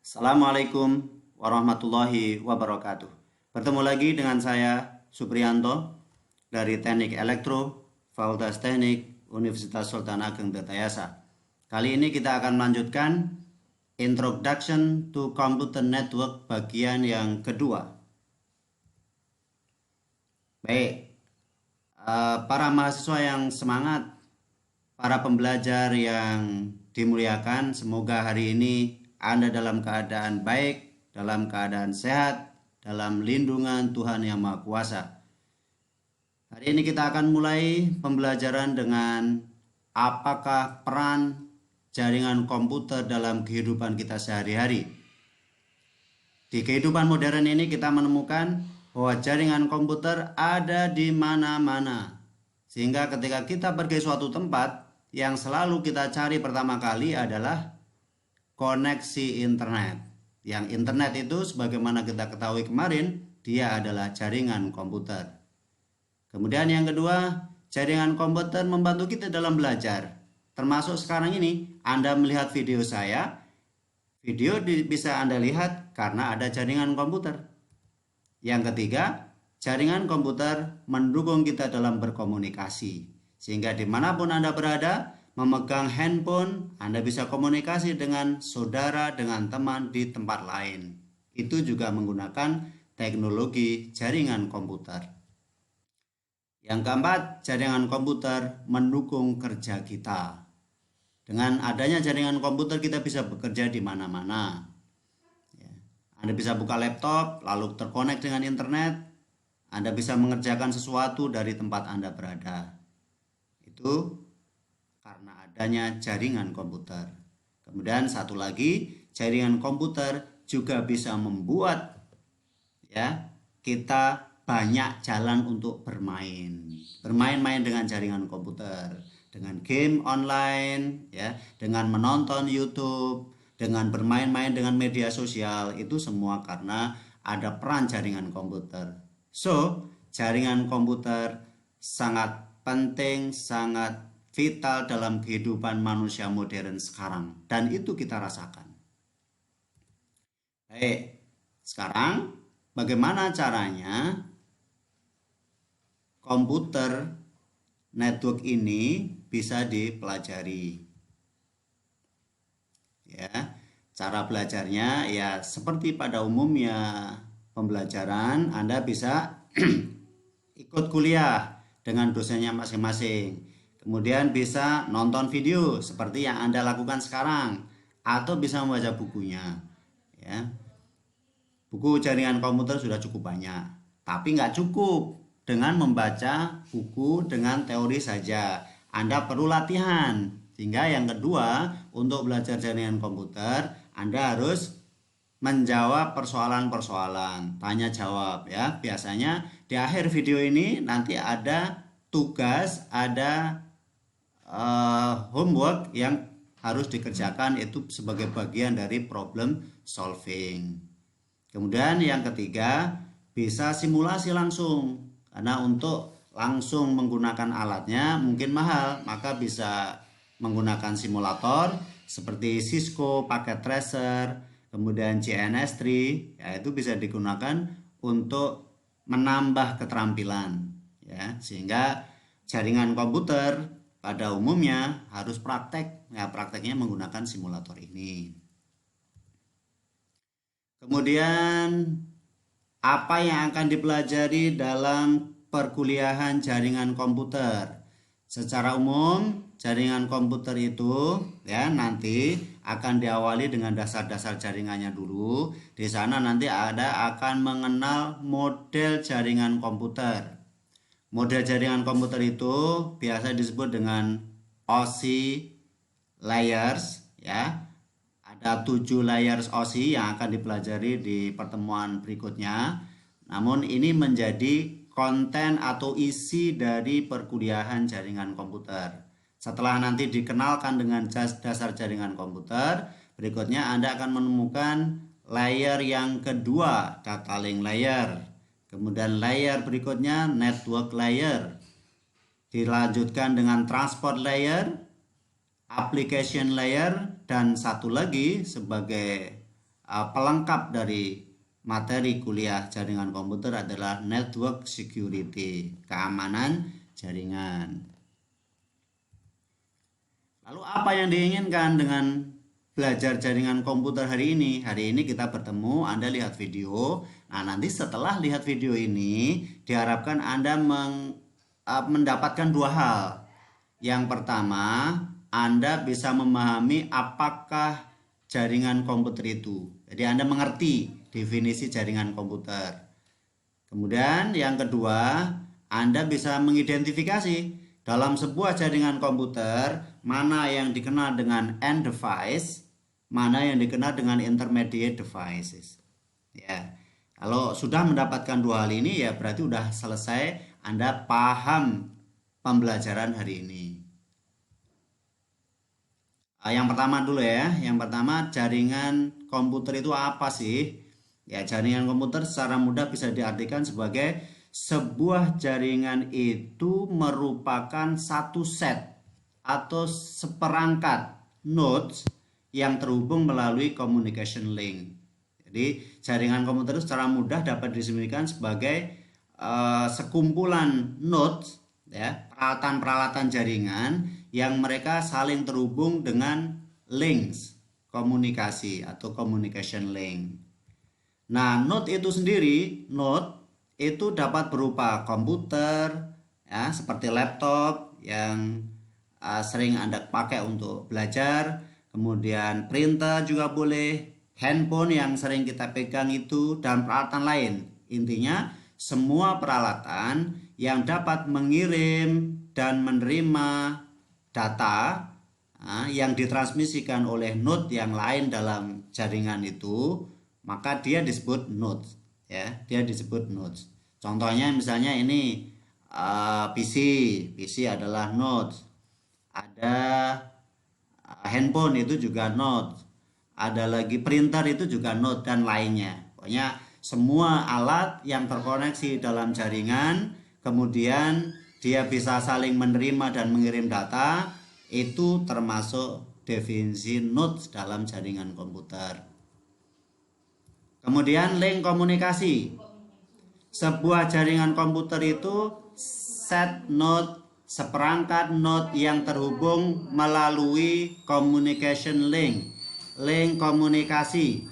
Assalamualaikum warahmatullahi wabarakatuh. Bertemu lagi dengan saya Supriyanto dari Teknik Elektro, Fakultas Teknik Universitas Sultan Ageng Tirtayasa. Kali ini kita akan melanjutkan Introduction to Computer Network bagian yang kedua. Baik, para mahasiswa yang semangat, para pembelajar yang dimuliakan, semoga hari ini Anda dalam keadaan baik, dalam keadaan sehat, dalam lindungan Tuhan Yang Maha Kuasa. Hari ini kita akan mulai pembelajaran dengan apakah peran jaringan komputer dalam kehidupan kita sehari-hari. Di kehidupan modern ini kita menemukan bahwa jaringan komputer ada di mana-mana. Sehingga ketika kita pergi suatu tempat, yang selalu kita cari pertama kali adalah koneksi internet. Yang internet itu sebagaimana kita ketahui kemarin, dia adalah jaringan komputer. Kemudian yang kedua, jaringan komputer membantu kita dalam belajar. Termasuk sekarang ini, Anda melihat video saya, video bisa Anda lihat karena ada jaringan komputer. Yang ketiga, jaringan komputer mendukung kita dalam berkomunikasi. Sehingga dimanapun Anda berada, memegang handphone, Anda bisa komunikasi dengan saudara, dengan teman di tempat lain. Itu juga menggunakan teknologi jaringan komputer. Yang keempat, jaringan komputer mendukung kerja kita. Dengan adanya jaringan komputer kita bisa bekerja di mana-mana. Anda bisa buka laptop, lalu terkonek dengan internet. Anda bisa mengerjakan sesuatu dari tempat Anda berada. Itu karena adanya jaringan komputer. Kemudian satu lagi, jaringan komputer juga bisa membuat kita banyak jalan untuk bermain-main dengan jaringan komputer, dengan game online, dengan menonton YouTube, dengan bermain-main dengan media sosial. Itu semua karena ada peran jaringan komputer. So, jaringan komputer sangat penting, sangat vital dalam kehidupan manusia modern sekarang, dan itu kita rasakan. Baik, sekarang bagaimana caranya komputer network ini bisa dipelajari? Cara belajarnya seperti pada umumnya pembelajaran, Anda bisa ikut kuliah dengan dosennya masing-masing. Kemudian bisa nonton video seperti yang Anda lakukan sekarang, atau bisa membaca bukunya. Buku jaringan komputer sudah cukup banyak, tapi nggak cukup dengan membaca buku dengan teori saja. Anda perlu latihan. Sehingga yang kedua, untuk belajar jaringan komputer, Anda harus menjawab persoalan-persoalan, tanya jawab Biasanya di akhir video ini nanti ada tugas, ada homework yang harus dikerjakan, itu sebagai bagian dari problem solving. Kemudian yang ketiga, bisa simulasi langsung, karena untuk langsung menggunakan alatnya mungkin mahal, maka bisa menggunakan simulator seperti Cisco Packet Tracer, kemudian CNS3, itu bisa digunakan untuk menambah keterampilan, sehingga jaringan komputer pada umumnya harus praktek, prakteknya menggunakan simulator ini. Kemudian apa yang akan dipelajari dalam perkuliahan jaringan komputer? Secara umum, jaringan komputer itu nanti akan diawali dengan dasar-dasar jaringannya dulu. Di sana nanti akan mengenal model jaringan komputer. Model jaringan komputer itu biasa disebut dengan OSI layers, Ada 7 layers OSI yang akan dipelajari di pertemuan berikutnya. Namun ini menjadi konten atau isi dari perkuliahan jaringan komputer. Setelah nanti dikenalkan dengan dasar jaringan komputer, berikutnya Anda akan menemukan layer yang kedua, data link layer. Kemudian layer berikutnya, network layer. Dilanjutkan dengan transport layer, application layer, dan satu lagi sebagai pelengkap dari materi kuliah jaringan komputer adalah network security, keamanan jaringan. Lalu apa yang diinginkan dengan belajar jaringan komputer hari ini? Hari ini kita bertemu, Anda lihat video. Nah, nanti setelah lihat video ini, diharapkan Anda mendapatkan dua hal. Yang pertama, Anda bisa memahami apakah jaringan komputer itu. Jadi Anda mengerti definisi jaringan komputer. Kemudian yang kedua, Anda bisa mengidentifikasi dalam sebuah jaringan komputer mana yang dikenal dengan end device, mana yang dikenal dengan intermediate devices. Ya, kalau sudah mendapatkan dua hal ini ya berarti sudah selesai, Anda paham pembelajaran hari ini. Yang pertama dulu ya, yang pertama jaringan komputer itu apa sih? Ya, jaringan komputer secara mudah bisa diartikan sebagai sebuah jaringan itu merupakan satu set atau seperangkat nodes yang terhubung melalui communication link. Jadi jaringan komputer itu secara mudah dapat disebutkan sebagai sekumpulan nodes, ya, peralatan-peralatan jaringan yang mereka saling terhubung dengan links komunikasi atau communication link. Nah, node itu sendiri, node itu dapat berupa komputer, ya, seperti laptop yang sering Anda pakai untuk belajar, kemudian printer juga boleh, handphone yang sering kita pegang itu, dan peralatan lain. Intinya, semua peralatan yang dapat mengirim dan menerima data yang ditransmisikan oleh node yang lain dalam jaringan itu, maka dia disebut nodes, ya, dia disebut nodes. Contohnya misalnya ini PC adalah nodes, ada handphone itu juga nodes, ada lagi printer itu juga node dan lainnya. Pokoknya semua alat yang terkoneksi dalam jaringan, kemudian dia bisa saling menerima dan mengirim data, itu termasuk definisi nodes dalam jaringan komputer. Kemudian link komunikasi. Sebuah jaringan komputer itu set node, seperangkat node yang terhubung melalui communication link, link komunikasi.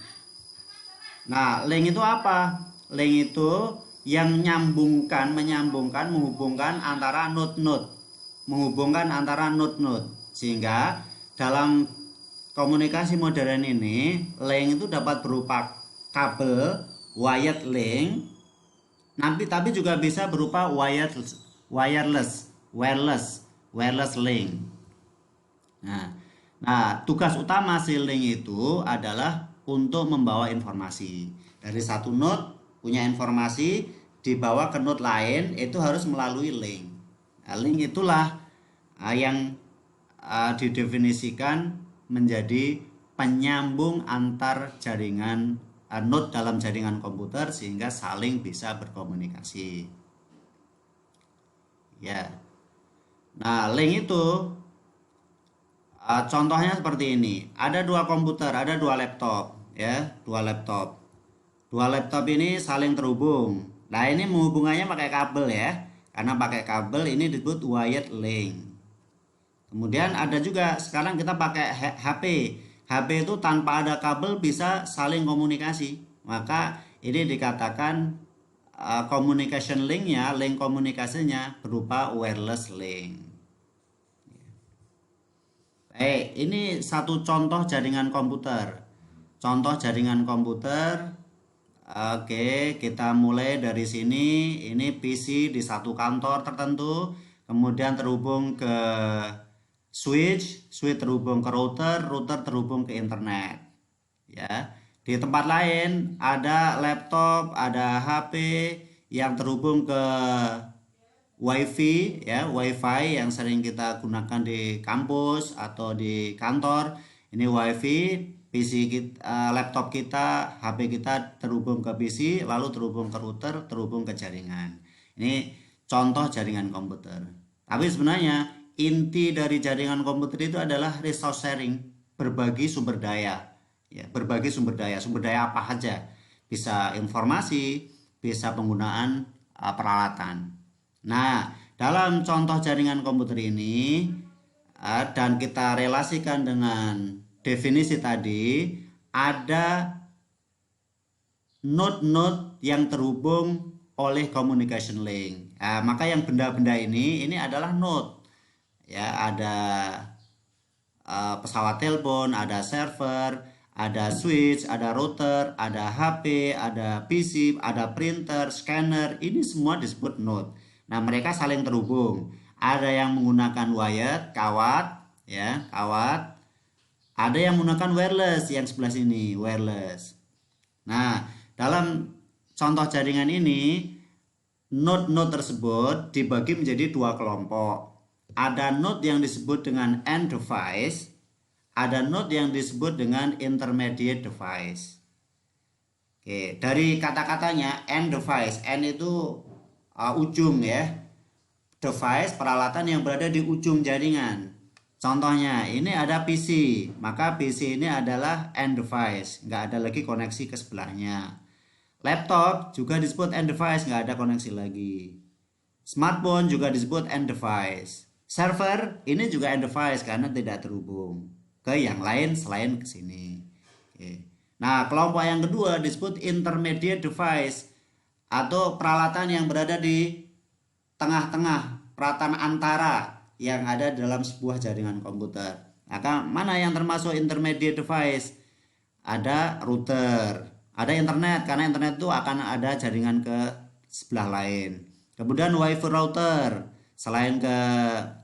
Nah, link itu apa? Link itu yang menyambungkan, menghubungkan antara node-node, sehingga dalam komunikasi modern ini, link itu dapat berupa kabel wired link, tapi juga bisa berupa wireless link. Nah, tugas utama si link itu adalah untuk membawa informasi dari satu node, punya informasi dibawa ke node lain, itu harus melalui link. Nah, link itulah yang didefinisikan menjadi penyambung antar jaringan node dalam jaringan komputer sehingga saling bisa berkomunikasi. Ya. Nah, link itu contohnya seperti ini. Ada dua komputer, ada dua laptop, ya, dua laptop. Dua laptop ini saling terhubung. Nah, ini menghubungannya pakai kabel ya. Karena pakai kabel ini disebut wired link. Kemudian ada juga sekarang kita pakai HP. HP itu tanpa ada kabel bisa saling komunikasi. Maka ini dikatakan communication linknya, link komunikasinya berupa wireless link. Ini satu contoh jaringan komputer. Contoh jaringan komputer. Oke, kita mulai dari sini. Ini PC di satu kantor tertentu, kemudian terhubung ke switch terhubung ke router terhubung ke internet. Ya, di tempat lain ada laptop, ada HP yang terhubung ke WiFi, ya, WiFi yang sering kita gunakan di kampus atau di kantor. Ini WiFi, PC kita, laptop kita, HP kita terhubung ke PC, lalu terhubung ke router, terhubung ke jaringan. Ini contoh jaringan komputer. Tapi sebenarnya inti dari jaringan komputer itu adalah resource sharing, berbagi sumber daya. Ya, berbagi sumber daya apa saja. Bisa informasi, bisa penggunaan peralatan. Nah, dalam contoh jaringan komputer ini dan kita relasikan dengan definisi tadi, ada node-node yang terhubung oleh communication link. Nah, maka yang benda-benda ini adalah node. Ya, ada pesawat telepon, ada server, ada switch, ada router, ada HP, ada PC, ada printer, scanner. Ini semua disebut node. Nah, mereka saling terhubung. Ada yang menggunakan wired, kawat, ya, kawat. Ada yang menggunakan wireless, yang sebelah sini, wireless. Nah, dalam contoh jaringan ini, node-node tersebut dibagi menjadi dua kelompok. Ada node yang disebut dengan end device, ada node yang disebut dengan intermediate device. Oke, dari kata-katanya end device, end itu ujung ya. Device peralatan yang berada di ujung jaringan. Contohnya, ini ada PC, maka PC ini adalah end device, nggak ada lagi koneksi ke sebelahnya. Laptop juga disebut end device, nggak ada koneksi lagi. Smartphone juga disebut end device. Server ini juga end device karena tidak terhubung ke yang lain selain ke sini. Oke. Nah, kelompok yang kedua disebut intermediate device atau peralatan yang berada di tengah-tengah, peralatan antara yang ada dalam sebuah jaringan komputer. Maka mana yang termasuk intermediate device? Ada router, ada internet karena internet itu akan ada jaringan ke sebelah lain. Kemudian wifi router, selain ke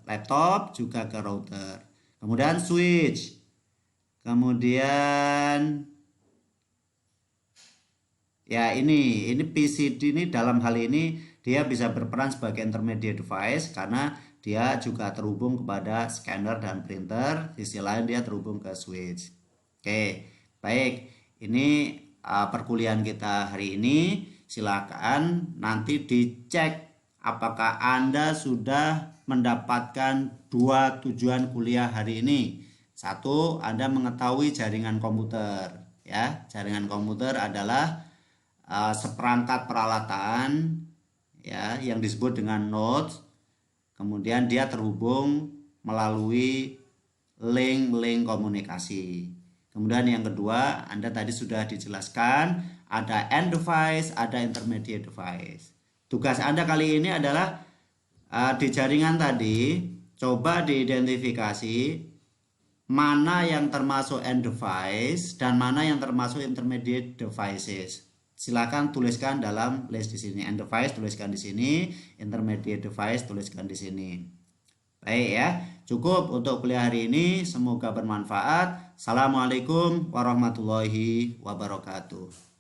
laptop juga ke router. Kemudian switch. Kemudian ya ini PCD ini dalam hal ini dia bisa berperan sebagai intermediate device karena dia juga terhubung kepada scanner dan printer. Sisi lain dia terhubung ke switch. Oke, baik. Ini perkuliahan kita hari ini. Silakan nanti dicek apakah Anda sudah mendapatkan dua tujuan kuliah hari ini. Satu, Anda mengetahui jaringan komputer. Ya, jaringan komputer adalah seperangkat peralatan ya yang disebut dengan nodes, kemudian dia terhubung melalui link komunikasi. Kemudian yang kedua, Anda tadi sudah dijelaskan ada end device, ada intermediate device. Tugas Anda kali ini adalah di jaringan tadi coba diidentifikasi mana yang termasuk end device dan mana yang termasuk intermediate devices. Silakan tuliskan dalam list di sini. End device tuliskan di sini, intermediate device tuliskan di sini. Baik ya, cukup untuk kuliah hari ini. Semoga bermanfaat. Assalamualaikum warahmatullahi wabarakatuh.